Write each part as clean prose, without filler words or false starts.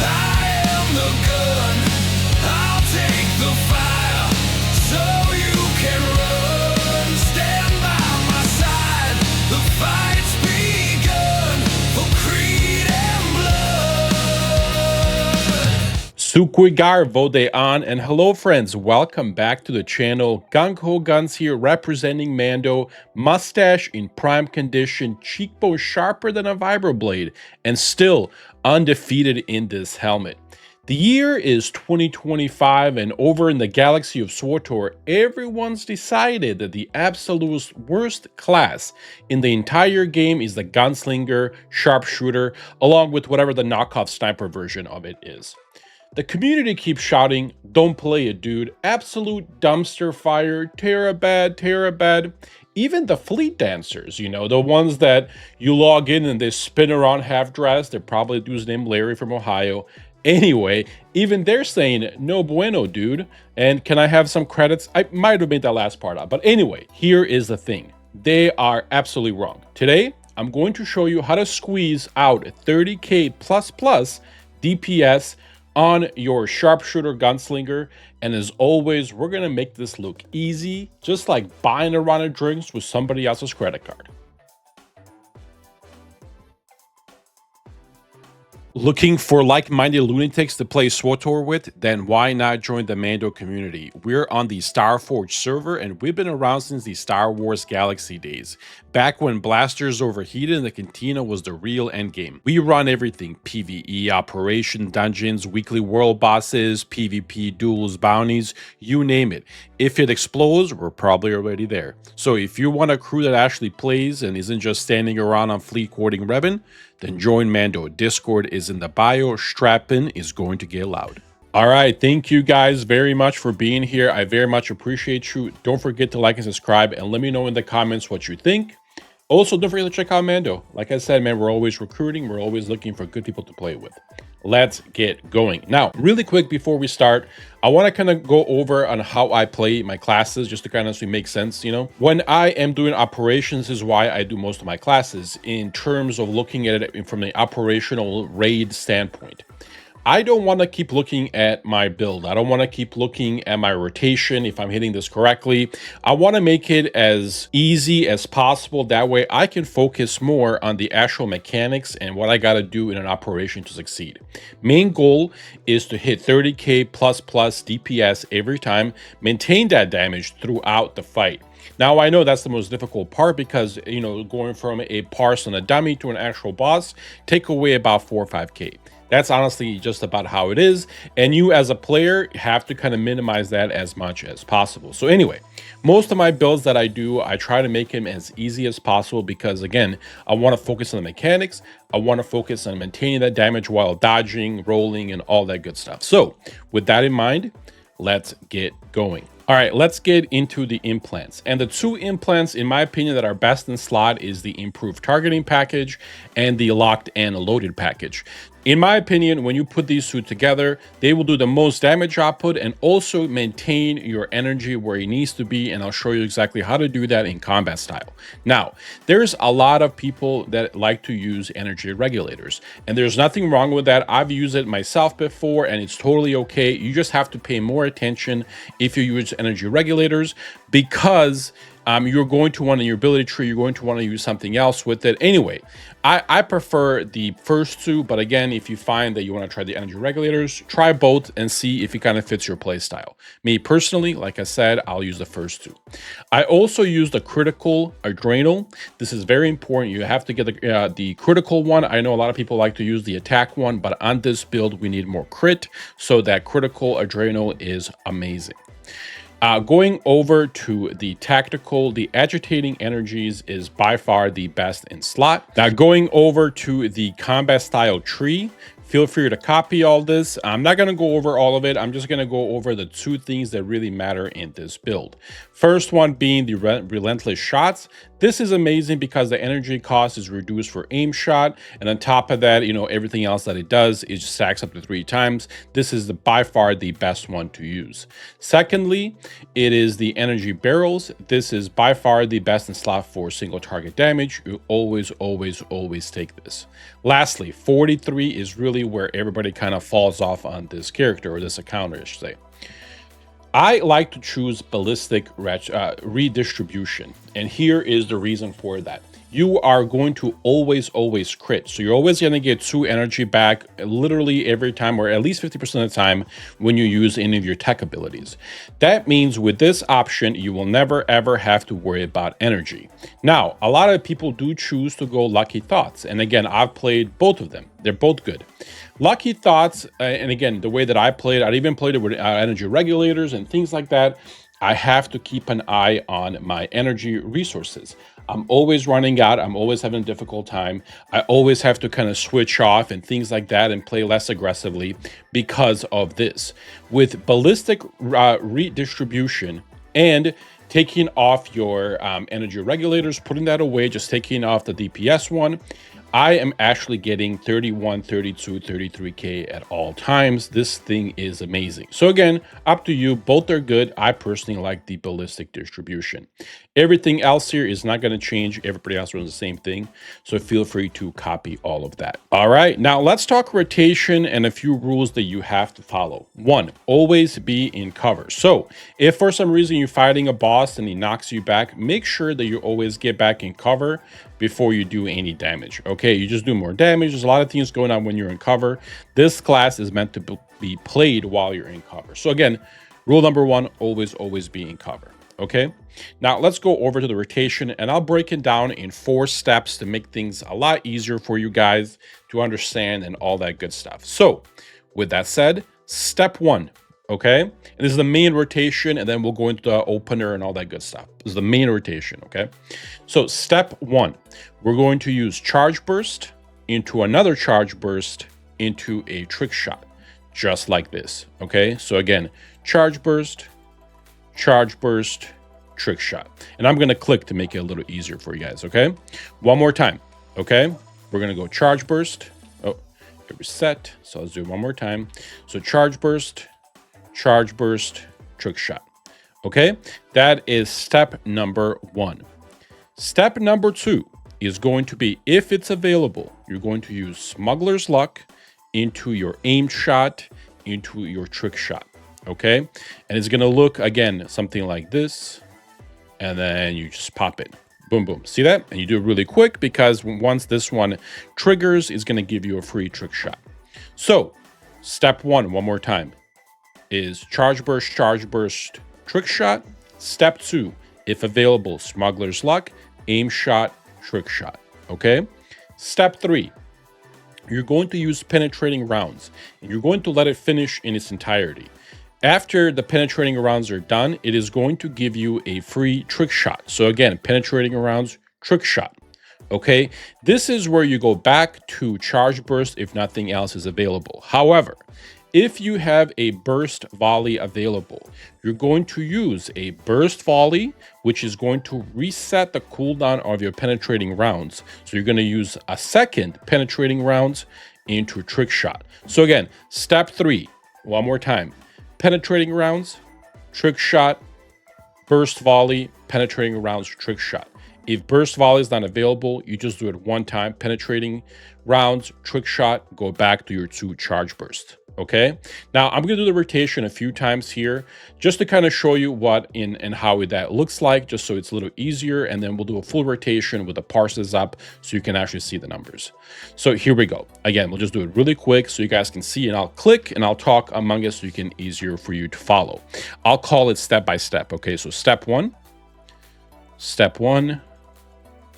I am the gun, I'll take the fire, so you can run. Stand by my side, the fight's begun for creed and blood. Sukwigar Vode on, and hello friends, welcome back to the channel. Gung-Ho Guns here, representing Mando. Mustache in prime condition, cheekbone sharper than a vibroblade, and still undefeated in this helmet. The year is 2025, and over in the galaxy of SWTOR, everyone's decided that the absolute worst class in the entire game is the Gunslinger Sharpshooter, along with whatever the knockoff sniper version of it is. The community keeps shouting, "Don't play it, dude. Absolute dumpster fire, Terabad, Terabad." Even the fleet dancers, you know, the ones that you log in and they spin around half-dressed, they're probably dude's named Larry from Ohio. Anyway, even they're saying, "No bueno, dude." And can I have some credits? I might have made that last part up. But anyway, here is the thing. They are absolutely wrong. Today, I'm going to show you how to squeeze out 30K plus DPS on your sharpshooter gunslinger, and as always, we're gonna make this look easy, just like buying a round of drinks with somebody else's credit card. Looking for like-minded lunatics to play SWTOR with? Then why not join the Mando community? We're on the Starforge server, and we've been around since the Star Wars Galaxy days, back when blasters overheated and the cantina was the real endgame. We run everything: PvE Operations, dungeons, weekly world bosses, PvP duels, bounties, you name it. If it explodes, we're probably already there. So if you want a crew that actually plays and isn't just standing around on fleet quoting Revan, then join Mando. Discord is in the bio. Strapping is going to get loud. All right, thank you guys very much for being here. I very much appreciate you. Don't forget to like and subscribe, and let me know in the comments what you think. Also, don't forget to check out Mando. Like I said, man, we're always recruiting. We're always looking for good people to play with. Let's get going. Now, really quick before we start, I want to kind of go over on how I play my classes, just to kind of make sense, you know. When I am doing operations is why I do most of my classes, in terms of looking at it from the operational raid standpoint. I don't want to keep looking at my build. I don't want to keep looking at my rotation if I'm hitting this correctly. I want to make it as easy as possible. That way I can focus more on the actual mechanics and what I got to do in an operation to succeed. Main goal is to hit 30K plus DPS every time, maintain that damage throughout the fight. Now, I know that's the most difficult part because, you know, going from a parse on a dummy to an actual boss take away about 4 or 5K. That's honestly just about how it is, and you as a player have to kind of minimize that as much as possible. So anyway, most of my builds that I do, I try to make them as easy as possible because, again, I want to focus on the mechanics. I want to focus on maintaining that damage while dodging, rolling, and all that good stuff. So with that in mind, let's get going. All right, let's get into the implants. And the two implants, in my opinion, that are best in slot is the improved targeting package and the locked and loaded package. In my opinion, when you put these two together, they will do the most damage output and also maintain your energy where it needs to be. And I'll show you exactly how to do that in combat style. Now, there's a lot of people that like to use energy regulators, and there's nothing wrong with that. I've used it myself before, and it's totally okay. You just have to pay more attention if you use energy regulators, because you're going to want in your ability tree, you're going to want to use something else with it. Anyway, I prefer the first two, but again, if you find that you want to try the energy regulators, try both and see if it kind of fits your play style. Me personally, like I said, I'll use the first two. I also use the critical adrenal. This is very important. You have to get the critical one. I know a lot of people like to use the attack one, but on this build, we need more crit, so that critical adrenal is amazing. Going over to the tactical, the agitating energies is by far the best in slot. Now going over to the combat style tree, feel free to copy all this. I'm not going to go over all of it. I'm just going to go over the two things that really matter in this build. First one being the relentless shots. This is amazing because the energy cost is reduced for aim shot, and on top of that, everything else that it does is just stacks up to 3 times. This is by far the best one to use. Secondly, it is the energy barrels. This is by far the best in slot for single target damage. You always take this. Lastly, 43 is really where everybody kind of falls off on this character, or this account, I should say. I like to choose ballistic redistribution, and here is the reason for that. You are going to always crit, so you're always going to get 2 energy back literally every time, or at least 50% of the time when you use any of your tech abilities. That means with this option, you will never ever have to worry about energy. Now, a lot of people do choose to go Lucky Thoughts, and again, I've played both of them. They're both good. Lucky Thoughts, and again, the way that I played, I even played it with energy regulators and things like that. I have to keep an eye on my energy resources. I'm always running out. I'm always having a difficult time. I always have to kind of switch off and things like that and play less aggressively because of this. With ballistic redistribution and taking off your energy regulators, putting that away, just taking off the DPS one, I am actually getting 31, 32, 33K at all times. This thing is amazing. So again, up to you. Both are good. I personally like the ballistic distribution. Everything else here is not going to change. Everybody else runs the same thing. So feel free to copy all of that. All right, now let's talk rotation and a few rules that you have to follow. 1, always be in cover. So if for some reason you're fighting a boss and he knocks you back, make sure that you always get back in cover before you do any damage. Okay, you just do more damage. There's a lot of things going on when you're in cover. This class is meant to be played while you're in cover. So again, rule number 1, always be in cover. Okay, now let's go over to the rotation, and I'll break it down in 4 steps to make things a lot easier for you guys to understand and all that good stuff. So with that said, step 1, okay, and this is the main rotation, and then we'll go into the opener and all that good stuff. This is the main rotation. Okay, so step 1, we're going to use charge burst into another charge burst into a trick shot, just like this. Okay, so again, charge burst, trick shot. And I'm going to click to make it a little easier for you guys. Okay, one more time. Okay, we're going to go charge burst. Oh, it reset. So let's do it one more time. So charge burst, trick shot. Okay, that is step number 1. Step number 2 is going to be, if it's available, you're going to use Smuggler's Luck into your aim shot, into your trick shot. Okay, and it's gonna look again something like this, and then you just pop it, boom boom. See that? And you do it really quick, because once this one triggers, it's gonna give you a free trick shot. So step 1, one more time, is charge burst, trick shot. Step 2, if available, Smuggler's Luck, aim shot, trick shot. Okay, step 3, you're going to use penetrating rounds, and you're going to let it finish in its entirety. After the penetrating rounds are done, it is going to give you a free trick shot. So again, penetrating rounds, trick shot. Okay, this is where you go back to charge burst if nothing else is available. However, if you have a burst volley available, you're going to use a burst volley, which is going to reset the cooldown of your penetrating rounds. So you're going to use a second penetrating rounds into trick shot. So again, step 3, one more time. Penetrating rounds, trick shot, burst volley, penetrating rounds, trick shot. If burst volley is not available, you just do it one time. Penetrating rounds, trick shot, go back to your 2 charge burst. Okay, now I'm going to do the rotation a few times here just to kind of show you what and how that looks like, just so it's a little easier, and then we'll do a full rotation with the parses up so you can actually see the numbers. So here we go. Again, we'll just do it really quick so you guys can see, and I'll click and I'll talk among us so you can easier for you to follow. I'll call it step by step. Okay, so step 1,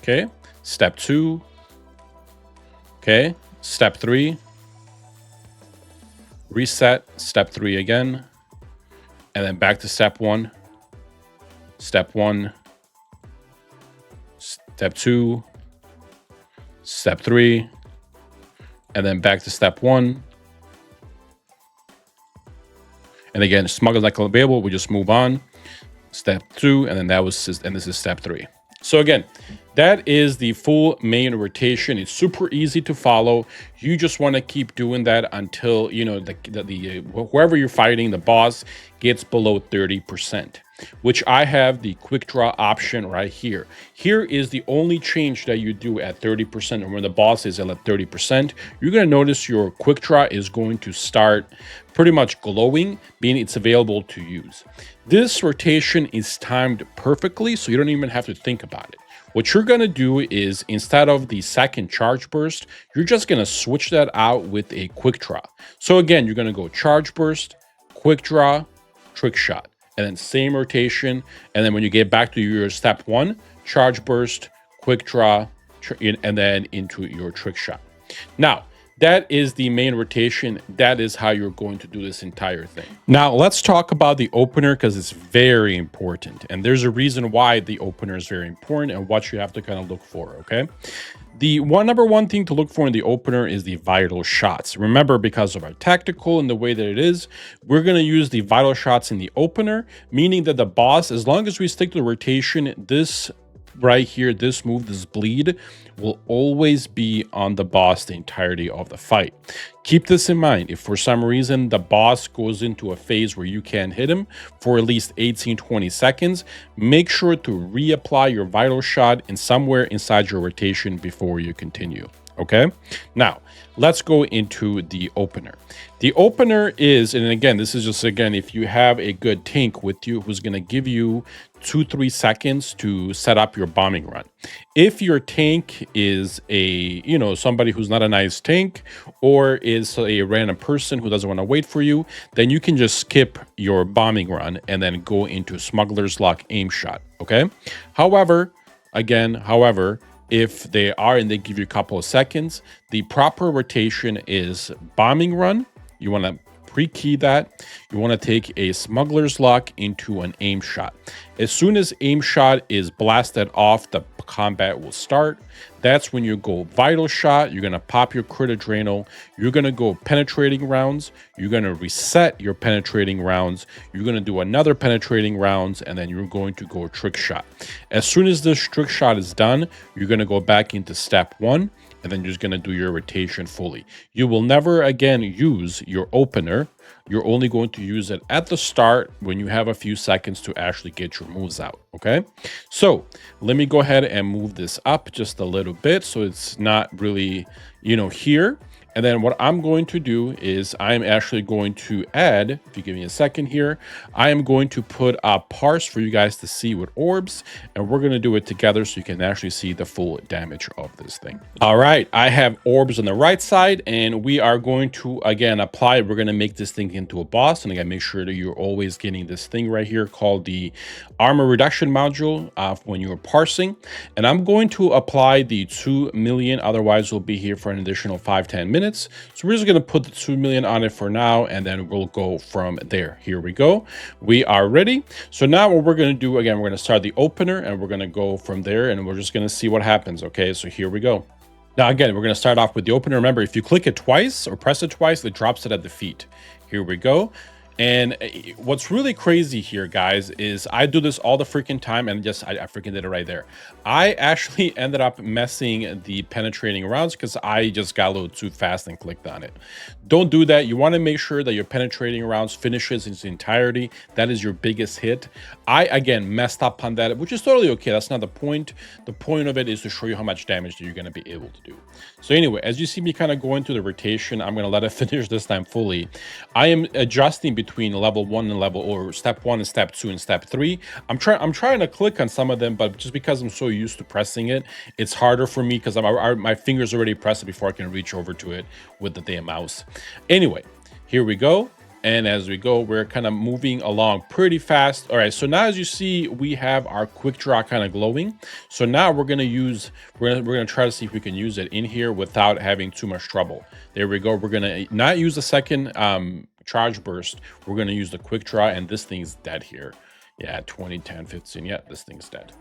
okay, step 2, okay, step 3, reset, step 3 again, and then back to step 1, step 1, step 2, step 3, and then back to step 1. And again, Smuggler's Luck available, we just move on. Step 2, and then this is step 3. So again, that is the full main rotation. It's super easy to follow. You just want to keep doing that until, you know, whoever you're fighting, the boss, gets below 30%, which I have the quick draw option right here. Here is the only change that you do at 30%, and when the boss is at 30%, you're going to notice your quick draw is going to start pretty much glowing, meaning it's available to use. This rotation is timed perfectly, so you don't even have to think about it. What you're going to do is, instead of the second charge burst, you're just going to switch that out with a quick draw. So again, you're going to go charge burst, quick draw, trick shot, and then same rotation. And then when you get back to your step 1, charge burst, quick draw, and then into your trick shot. Now, that is the main rotation. That is how you're going to do this entire thing. Now, let's talk about the opener, because it's very important. And there's a reason why the opener is very important and what you have to kind of look for, okay? The number one thing to look for in the opener is the vital shots. Remember, because of our tactical and the way that it is, we're going to use the vital shots in the opener, meaning that the boss, as long as we stick to the rotation, this right here, this move, this bleed, will always be on the boss the entirety of the fight. Keep this in mind. If for some reason the boss goes into a phase where you can't hit him for at least 18-20 seconds, make sure to reapply your vital shot in somewhere inside your rotation before you continue. Okay, now let's go into the opener. The opener is, and again, this is just, again, if you have a good tank with you who's going to give you 2-3 seconds to set up your bombing run. If your tank is a, you know, somebody who's not a nice tank, or is a random person who doesn't want to wait for you, then you can just skip your bombing run and then go into Smuggler's Lock aim shot. Okay, however, if they are and they give you a couple of seconds, the proper rotation is bombing run. You want to pre-key that. You want to take a Smuggler's Lock into an aim shot. As soon as aim shot is blasted off, the combat will start. That's when you go vital shot. You're going to pop your crit adrenal. You're going to go penetrating rounds. You're going to reset your penetrating rounds. You're going to do another penetrating rounds, and then you're going to go trick shot. As soon as this trick shot is done, you're going to go back into step 1, and then you're just going to do your rotation fully. You will never again use your opener. You're only going to use it at the start when you have a few seconds to actually get your moves out. Okay, so let me go ahead and move this up just a little bit so it's not really, you know, here. And then what I'm going to do is I'm actually going to add, if you give me a second here, I am going to put a parse for you guys to see with orbs, and we're going to do it together so you can actually see the full damage of this thing. All right, I have orbs on the right side, and we are going to, again, apply. We're going to make this thing into a boss, and again, make sure that you're always getting this thing right here called the armor reduction module when you're parsing. And I'm going to apply the 2 million, otherwise we'll be here for an additional 5-10 minutes. So we're just going to put the 2 million on it for now, and then we'll go from there. Here we go. We are ready. So now what we're going to do, again, we're going to start the opener, and we're going to go from there, and we're just going to see what happens. Okay, so here we go. Now, again, we're going to start off with the opener. Remember, if you click it twice or press it twice, it drops it at the feet. Here we go. And what's really crazy here, guys, is I do this all the freaking time, and just I freaking did it right there. I actually ended up messing the penetrating rounds because I just got a little too fast and clicked on it. Don't do that. You want to make sure that your penetrating rounds finishes in its entirety. That is your biggest hit. I, again, messed up on that, which is totally okay. That's not the point. The point of it is to show you how much damage that you're going to be able to do. So anyway, as you see me kind of going through the rotation, I'm going to let it finish this time fully. I am adjusting between level 1 and or step 1 and step 2 and step 3. I'm trying to click on some of them, but just because I'm so used to pressing it, it's harder for me because my fingers already pressed it before I can reach over to it with the damn mouse. Anyway, here we go. And as we go, we're kind of moving along pretty fast. All right, so now as you see, we have our quick draw kind of glowing. So now we're going to try to see if we can use it in here without having too much trouble. There we go. We're going to not use the second charge burst. We're going to use the quick draw, and this thing's dead here. Yeah, 20, 10, 15. Yeah, this thing's dead.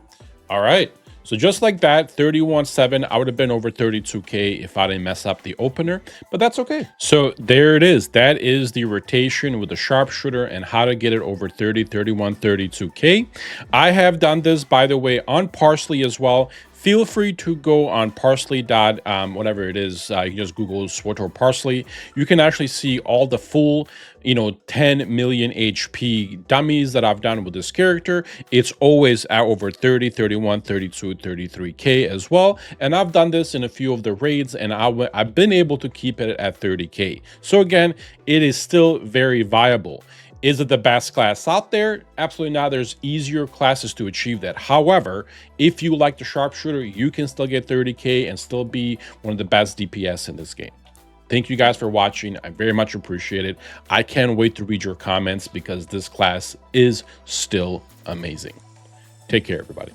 All right. So just like that, 31.7, I would have been over 32K if I didn't mess up the opener, but that's okay. So there it is. That is the rotation with the sharpshooter and how to get it over 30, 31, 32K. I have done this, by the way, on Parsley as well. Feel free to go on parsley whatever it is. You can just Google SWTOR Parsley. You can actually see all the full, 10 million HP dummies that I've done with this character. It's always at over 30, 31, 32, 33K as well. And I've done this in a few of the raids, and I've been able to keep it at 30K. So again, it is still very viable. Is it the best class out there? Absolutely not. There's easier classes to achieve that. However, if you like the sharpshooter, you can still get 30K and still be one of the best DPS in this game. Thank you guys for watching. I very much appreciate it. I can't wait to read your comments because this class is still amazing. Take care, everybody.